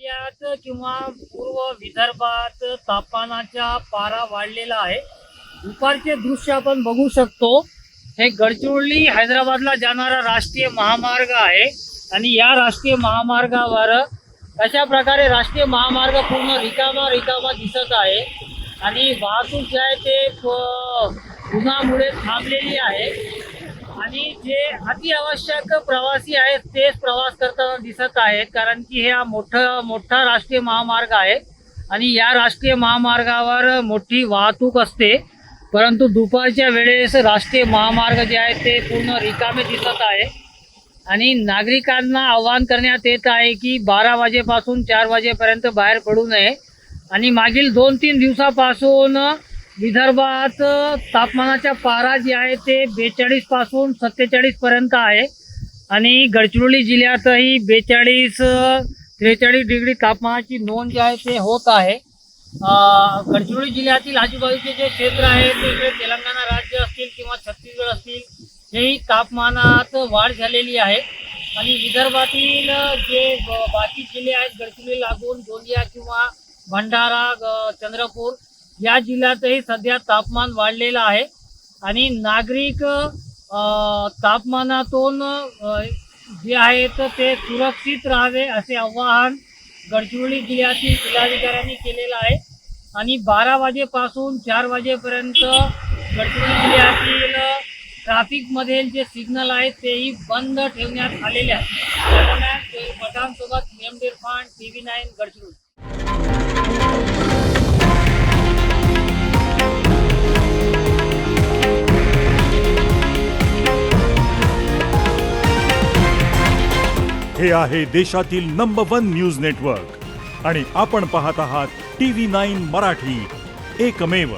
जिल्ह्यात किंवा पूर्व विदर्भात तापमानाचा पारा वाढलेला आहे। दुपारचे दृश्य आपण बघू शकतो। हे गडचिरोली हैदराबादला जाणारा राष्ट्रीय महामार्ग आहे आणि या राष्ट्रीय महामार्गावर अशा प्रकारे राष्ट्रीय महामार्ग पूर्ण रिकामा दिसत आहे आणि वाहतूक जी आहे ते उन्हामुळे थांबलेली आहे आणि जे अतिआवश्यक प्रवासी आहेत तेच प्रवास करताना दिसत आहेत, कारण की हा मोठा राष्ट्रीय महामार्ग आहे आणि या राष्ट्रीय महामार्गावर मोठी वाहतूक असते। परंतु दुपारच्या वेळेस राष्ट्रीय महामार्ग जे आहे ते पूर्ण रिकामे दिसत आहे आणि नागरिकांना आवाहन करण्यात येत आहे की 12 वाजेपासून 4 वाजेपर्यंत बाहेर पडू नये। आणि मागील 2-3 दिवसापासून विदर्भात तापमानाचा पारा जे आहे ते 42 पासून 47 पर्यंत आहे आणि गडचिरोली जिल्ह्यातही 42-43 डिग्री तापमानाची नोंद जी आहे ते होत आहे। गडचिरोली जिल्ह्यातील आजूबाजूचे जे क्षेत्र आहे ते तेलंगणा राज्य असतील किंवा छत्तीसगड असतील, हेही तापमानात वाढ झालेली आहे आणि विदर्भातील जे बाकी जिल्हे आहेत गडचिरोली लागून गोंदिया किंवा भंडारा, चंद्रपूर या जिल्ह्यातही सध्या तापमान वाढलेलं आहे आणि नागरिक तापमानातून जे आहेत ते सुरक्षित राहावे असे आवाहन गडचिरोली जिल्ह्यातील जिल्हाधिकाऱ्यांनी केलेलं आहे आणि 12 वाजेपासून 4 वाजेपर्यंत गडचिरोली जिल्ह्यातील ट्रॅफिकमध्ये जे सिग्नल आहेत तेही बंद ठेवण्यात आलेले आहेत। पठाणसोबत एम इरफान, TV9 गडचिरोली। हे आहे देशातील नंबर 1 न्यूज नेटवर्क आणि आपण पाहत आहात TV9 मराठी, एकमेव।